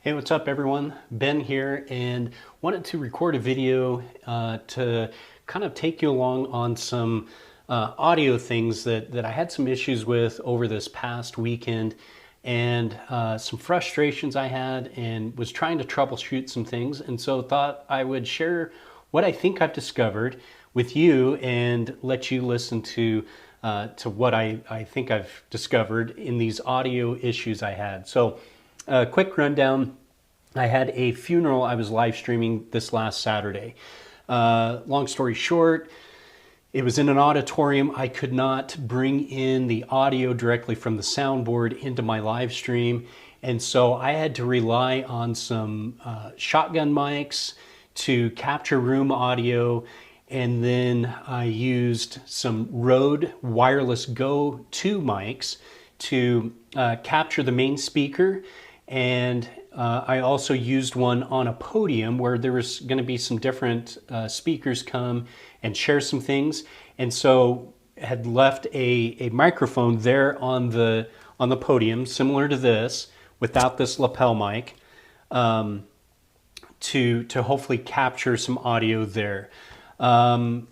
Hey, what's up everyone? Ben here, and wanted to record a video to kind of take you along on some audio things that I had some issues with over this past weekend, and some frustrations I had, and was trying to troubleshoot some things, and so thought I would share what I think I've discovered with you and let you listen to what I think I've discovered in these audio issues I had. So quick rundown. I had a funeral I was live streaming this last Saturday. Long story short, it was in an auditorium. I could not bring in the audio directly from the soundboard into my live stream. And so I had to rely on some shotgun mics to capture room audio. And then I used some Rode Wireless Go II mics to capture the main speaker. And I also used one on a podium where there was going to be some different speakers come and share some things. And so had left a microphone there on the podium, similar to this, without this lapel mic, to hopefully capture some audio there. That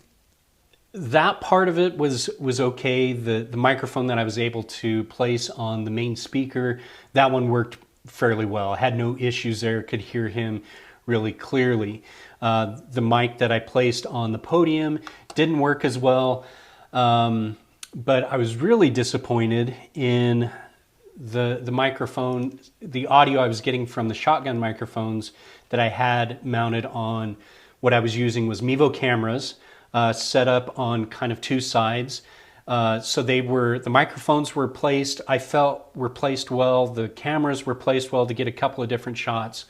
part of it was okay. The microphone that I was able to place on the main speaker, that one worked fairly well. I had no issues there, could hear him really clearly. The mic that I placed on the podium didn't work as well, but I was really disappointed in the microphone, the audio I was getting from the shotgun microphones that I had mounted on. What I was using was Mevo cameras set up on kind of two sides. So the microphones were placed, I felt were placed well, the cameras were placed well to get a couple of different shots,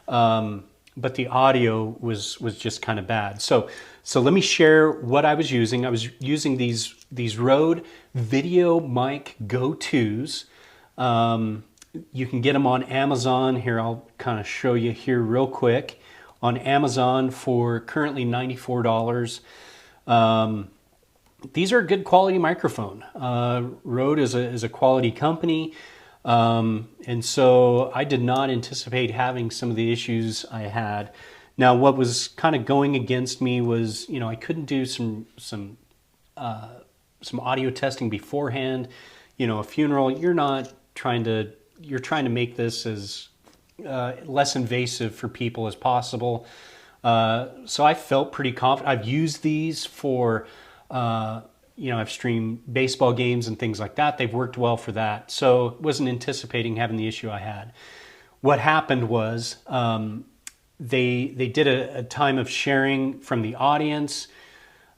but the audio was just kind of bad. So let me share what I was using. I was using these Rode VideoMic GO IIs. You can get them on Amazon. Here, I'll kind of show you here real quick. On Amazon for currently $94. These are a good quality microphone. Rode is a quality company, and so I did not anticipate having some of the issues I had. Now, what was kind of going against me was, I couldn't do some audio testing beforehand. A funeral, you're trying to make this as less invasive for people as possible. So I felt pretty confident. I've used these for I've streamed baseball games and things like that. They've worked well for that. So wasn't anticipating having the issue I had. What happened was they did a time of sharing from the audience.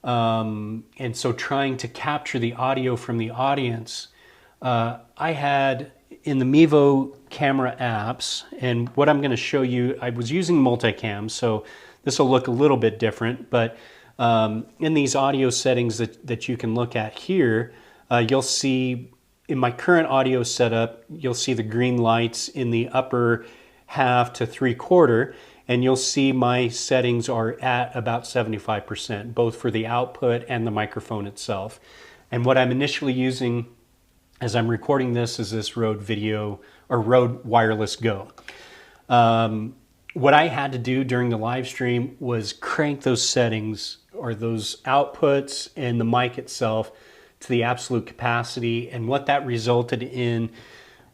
And so trying to capture the audio from the audience, I had in the Mevo camera apps, and what I'm going to show you, I was using multicam, so this will look a little bit different, but in these audio settings that you can look at here, you'll see in my current audio setup, you'll see the green lights in the upper half to 3/4, and you'll see my settings are at about 75%, both for the output and the microphone itself. And what I'm initially using as I'm recording this is this Rode Wireless Go. What I had to do during the live stream was crank those settings or those outputs and the mic itself to the absolute capacity. And what that resulted in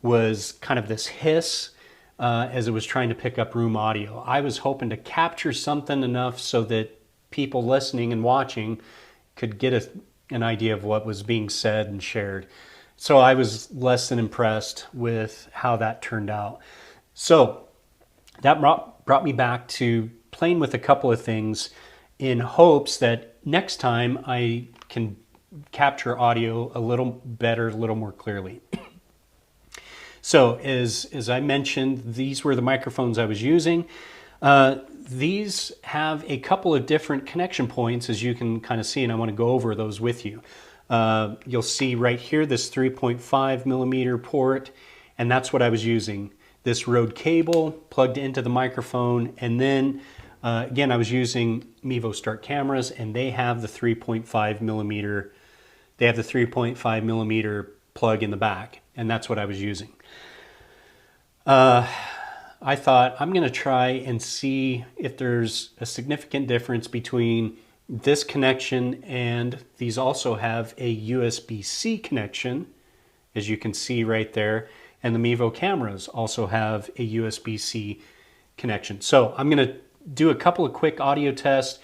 was kind of this hiss as it was trying to pick up room audio. I was hoping to capture something enough so that people listening and watching could get an idea of what was being said and shared. So I was less than impressed with how that turned out. So that brought me back to playing with a couple of things in hopes that next time I can capture audio a little better, a little more clearly. So as I mentioned, these were the microphones I was using. These have a couple of different connection points, as you can kind of see, and I want to go over those with you. You'll see right here this 3.5 millimeter port, and that's what I was using. This Rode cable plugged into the microphone, and then again I was using Mevo Start cameras, and they have the 3.5 millimeter. They have the 3.5 millimeter plug in the back, and that's what I was using. I thought I'm going to try and see if there's a significant difference between this connection, and these also have a USB-C connection, as you can see right there, and the Mevo cameras also have a USB-C connection. So I'm going to do a couple of quick audio tests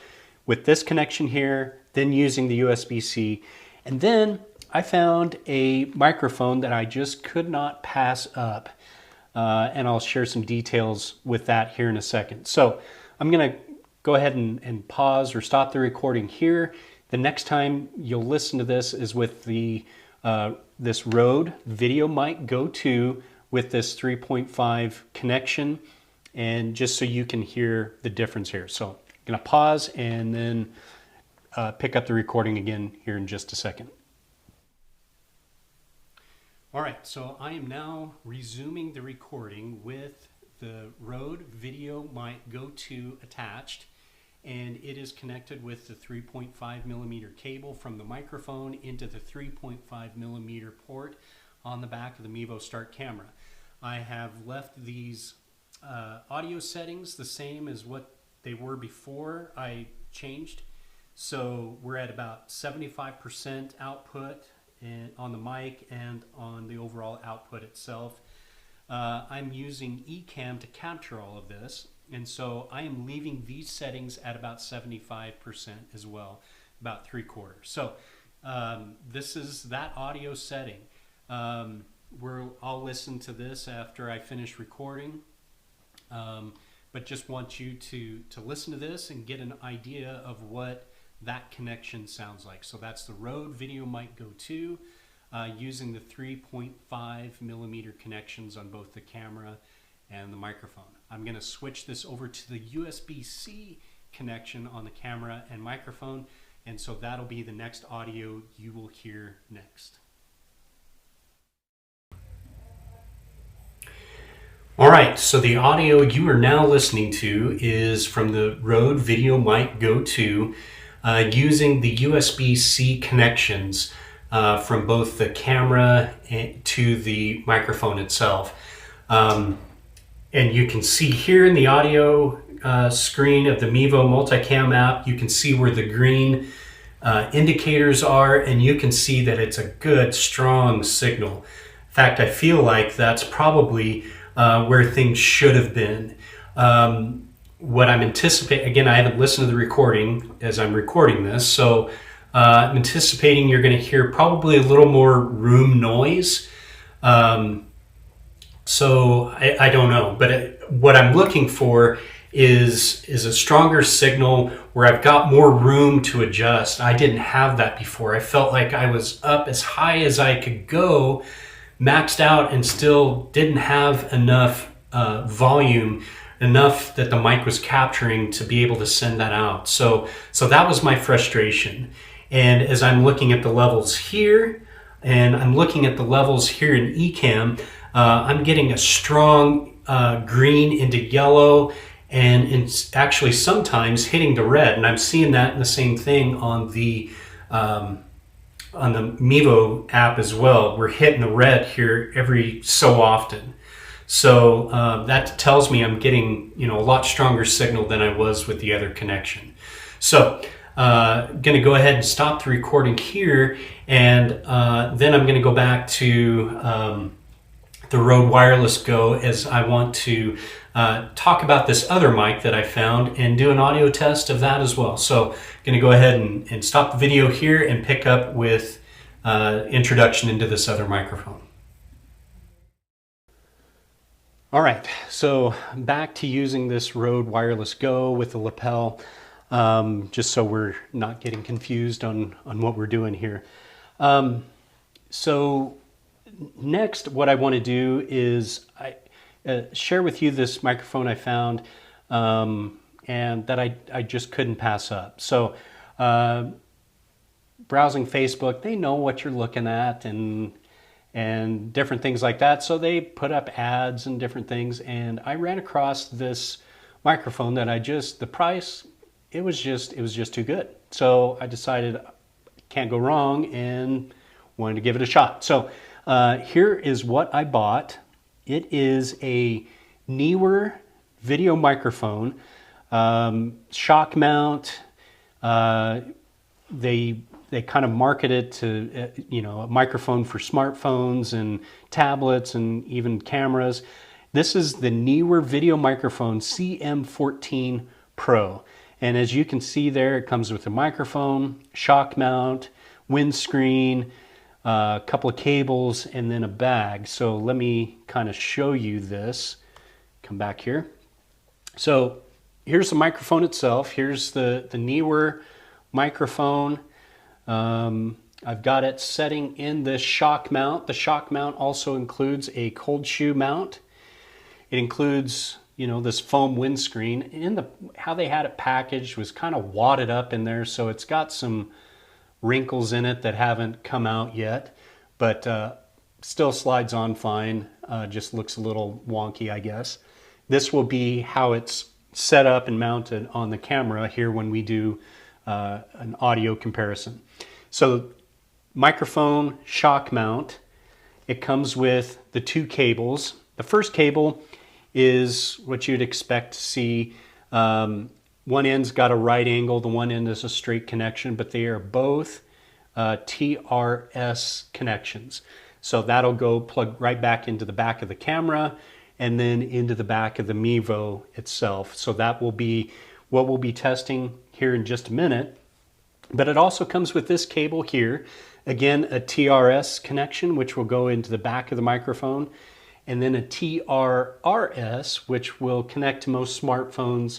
with this connection here, then using the USB-C, and then I found a microphone that I just could not pass up, and I'll share some details with that here in a second. So I'm going to go ahead and pause or stop the recording here. The next time you'll listen to this is with the this Rode VideoMic GO II with this 3.5 connection, and just so you can hear the difference here. So I'm going to pause and then pick up the recording again here in just a second. All right, so I am now resuming the recording with the Rode VideoMic GO II attached, and it is connected with the 3.5 millimeter cable from the microphone into the 3.5 millimeter port on the back of the Mevo Start camera. I have left these audio settings the same as what they were before I changed. So we're at about 75% output on the mic and on the overall output itself. I'm using Ecamm to capture all of this, and so I am leaving these settings at about 75% as well, about 3/4. So this is that audio setting. I'll listen to this after I finish recording, but just want you to listen to this and get an idea of what that connection sounds like. So that's the Rode VideoMic GO II using the 3.5 millimeter connections on both the camera and the microphone. I'm going to switch this over to the USB-C connection on the camera and microphone, and so that'll be the next audio you will hear next. All right, so the audio you are now listening to is from the Rode VideoMic GO II using the USB-C connections from both the camera to the microphone itself. And you can see here in the audio screen of the Mevo Multicam app, you can see where the green indicators are, and you can see that it's a good, strong signal. In fact, I feel like that's probably where things should have been. What I'm anticipating, again, I haven't listened to the recording as I'm recording this, so I'm anticipating you're going to hear probably a little more room noise. So I don't know, but what I'm looking for is a stronger signal where I've got more room to adjust. I didn't have that before. I felt like I was up as high as I could go, maxed out, and still didn't have enough volume, enough that the mic was capturing to be able to send that out. So that was my frustration. And as I'm looking at the levels here, and I'm looking at the levels here in Ecamm, I'm getting a strong green into yellow, and it's actually sometimes hitting the red, and I'm seeing that in the same thing on the Mevo app as well. We're hitting the red here every so often. So that tells me I'm getting, a lot stronger signal than I was with the other connection. So I'm going to go ahead and stop the recording here, and then I'm going to go back to the Rode Wireless Go, as I want to talk about this other mic that I found and do an audio test of that as well. So I'm going to go ahead and stop the video here and pick up with introduction into this other microphone. All right, so back to using this Rode Wireless Go with the lapel, just so we're not getting confused on what we're doing here. So next, what I want to do is share with you this microphone I found and that I just couldn't pass up. So browsing Facebook, they know what you're looking at and different things like that. So they put up ads and different things, and I ran across this microphone that the price, it was just too good. So I decided can't go wrong and wanted to give it a shot. So here is what I bought. It is a Neewer video microphone, shock mount. They kind of market it to, you know, a microphone for smartphones and tablets and even cameras. This is the Neewer video microphone CM14 Pro. And as you can see there, it comes with a microphone, shock mount, windscreen, a couple of cables, and then a bag. So let me kind of show you this. Come back here. So here's the microphone itself. Here's the Neewer microphone. I've got it setting in this shock mount. The shock mount also includes a cold shoe mount. It includes, you know, this foam windscreen. In how they had it packaged was kind of wadded up in there, so it's got some wrinkles in it that haven't come out yet, but still slides on fine. Just looks a little wonky, I guess. This will be how it's set up and mounted on the camera here when we do an audio comparison. So microphone, shock mount, it comes with the two cables. The first cable is what you'd expect to see. One end's got a right angle, the one end is a straight connection, but they are both TRS connections. So that'll go plug right back into the back of the camera and then into the back of the Mevo itself. So that will be what we'll be testing here in just a minute. But it also comes with this cable here. Again, a TRS connection, which will go into the back of the microphone, and then a TRRS, which will connect to most smartphones,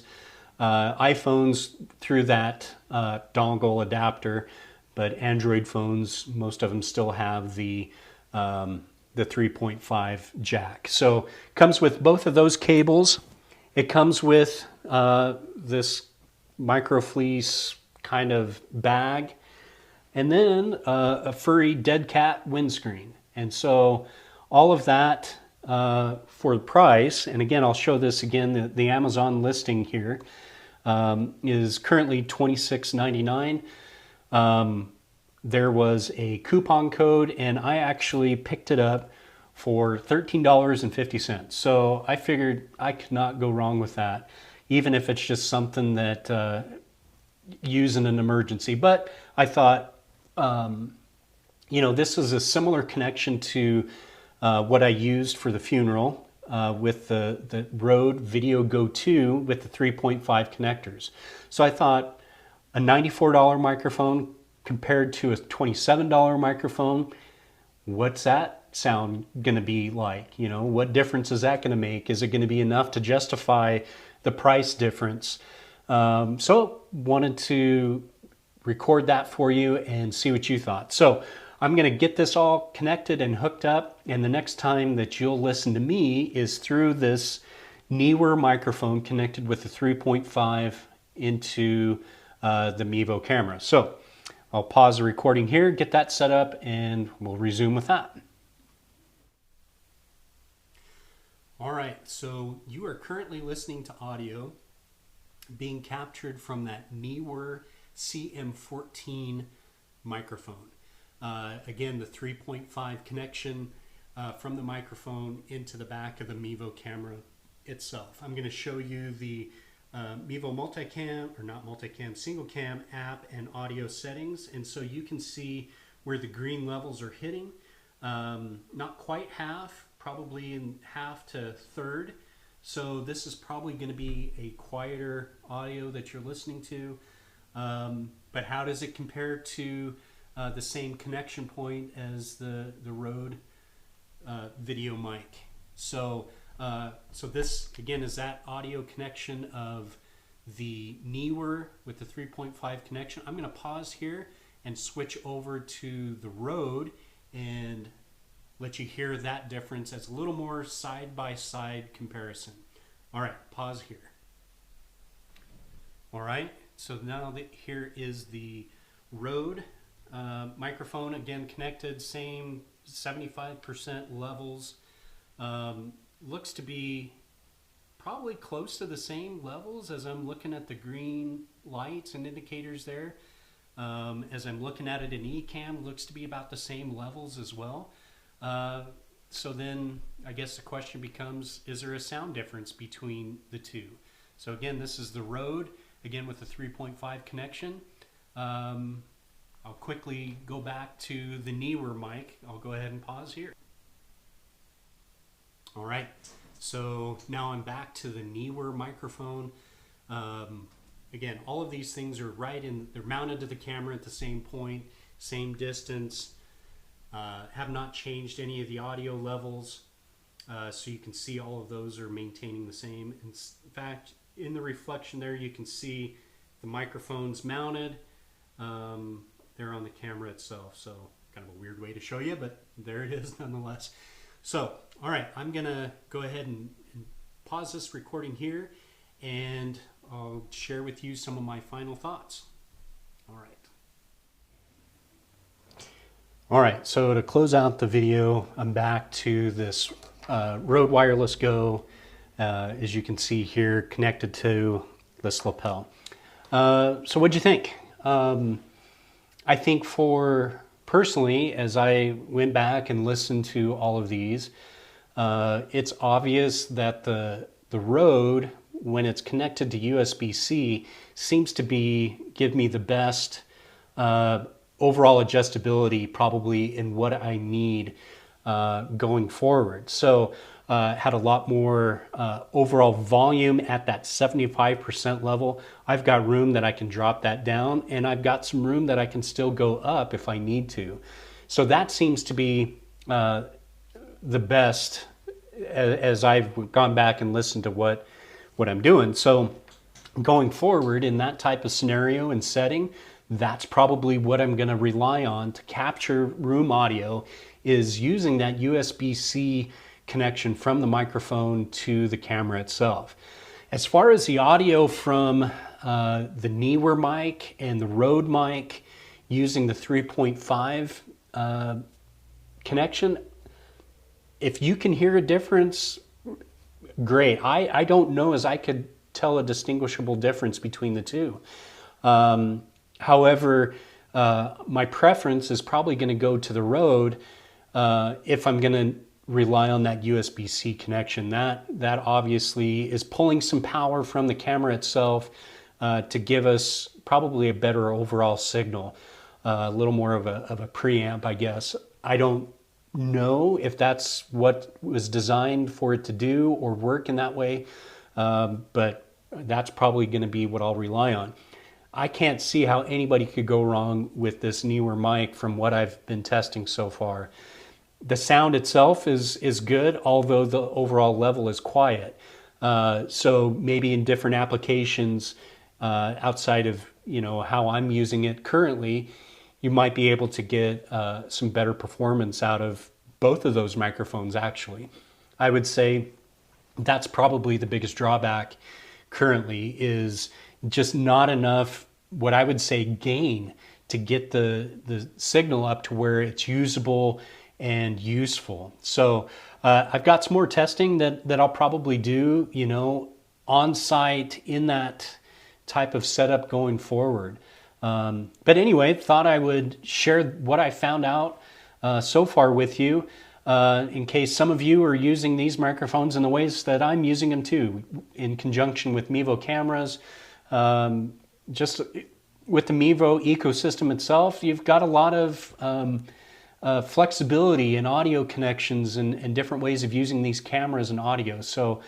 iPhones through that dongle adapter, but Android phones, most of them still have the 3.5 jack. So comes with both of those cables. It comes with this microfleece kind of bag, and then a furry dead cat windscreen. And so all of that for the price, and again, I'll show this again, the Amazon listing here is currently $26.99. There was a coupon code, and I actually picked it up for $13.50. So I figured I could not go wrong with that, even if it's just something that use in an emergency. But I thought, you know, this is a similar connection to what I used for the funeral with the Rode VideoMic GO II with the 3.5 connectors. So I thought a $94 microphone compared to a $27 microphone, what's that sound going to be like? You know, what difference is that going to make? Is it going to be enough to justify the price difference? So wanted to record that for you and see what you thought. So I'm going to get this all connected and hooked up, and the next time that you'll listen to me is through this Neewer microphone connected with the 3.5 into the Mevo camera. So I'll pause the recording here, get that set up, and we'll resume with that. All right, so you are currently listening to audio being captured from that Neewer CM14 microphone. Again, the 3.5 connection from the microphone into the back of the Mevo camera itself. I'm going to show you the Mevo multicam, or not multicam, single cam app and audio settings, and so you can see where the green levels are hitting. Not quite half, probably in half to third. So this is probably going to be a quieter audio that you're listening to. But how does it compare to the same connection point as the Rode VideoMic? So this again is that audio connection of the Neewer with the 3.5 connection. I'm going to pause here and switch over to the Rode and let you hear that difference as a little more side-by-side comparison. All right, pause here. All right, so now that here is the Rode microphone, again connected, same 75% levels. Looks to be probably close to the same levels as I'm looking at the green lights and indicators there. As I'm looking at it in eCam, looks to be about the same levels as well. so then I guess the question becomes, is there a sound difference between the two? So again, this is the Rode, again with the 3.5 connection. I'll quickly go back to the Neewer mic. I'll go ahead and pause here. All right, so now I'm back to the Neewer microphone. Again, all of these things are they're mounted to the camera at the same point, same distance. Have not changed any of the audio levels. So you can see all of those are maintaining the same. In fact, in the reflection there, you can see the microphones mounted. They're on the camera itself. So kind of a weird way to show you, but there it is nonetheless. So, all right, I'm gonna go ahead and pause this recording here, and I'll share with you some of my final thoughts. All right. All right, so to close out the video, I'm back to this Rode Wireless Go, as you can see here, connected to this lapel. So what'd you think? I think personally, as I went back and listened to all of these, it's obvious that the Rode, when it's connected to USB-C, seems to give me the best overall adjustability probably in what I need going forward. So had a lot more overall volume at that 75% level. I've got room that I can drop that down, and I've got some room that I can still go up if I need to. So that seems to be the best as I've gone back and listened to what I'm doing. So going forward in that type of scenario and setting, that's probably what I'm going to rely on to capture room audio, is using that USB-C connection from the microphone to the camera itself. As far as the audio from the Neewer mic and the Rode mic using the 3.5 connection, if you can hear a difference, great. I don't know as I could tell a distinguishable difference between the two. However, my preference is probably going to go to the Rode if I'm going to rely on that USB-C connection. That obviously is pulling some power from the camera itself to give us probably a better overall signal, a little more of a preamp, I guess. I don't know if that's what was designed for it to do or work in that way, but that's probably going to be what I'll rely on. I can't see how anybody could go wrong with this Neewer mic from what I've been testing so far. The sound itself is good, although the overall level is quiet. So maybe in different applications outside of how I'm using it currently, you might be able to get some better performance out of both of those microphones actually. I would say that's probably the biggest drawback currently, is just not enough, what I would say, gain to get the signal up to where it's usable and useful. So I've got some more testing that I'll probably do, on site in that type of setup going forward. But anyway, thought I would share what I found out so far with you, in case some of you are using these microphones in the ways that I'm using them too, in conjunction with Mevo cameras. Just with the Mevo ecosystem itself, you've got a lot of flexibility in audio connections and different ways of using these cameras and audio. So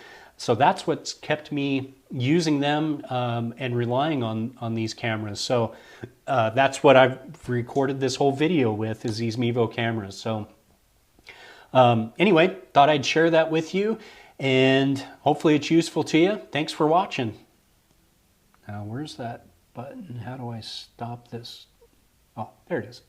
that's what's kept me using them and relying on these cameras. So that's what I've recorded this whole video with, is these Mevo cameras. So anyway, thought I'd share that with you, and hopefully it's useful to you. Thanks for watching. Now, where's that button? How do I stop this? Oh, there it is.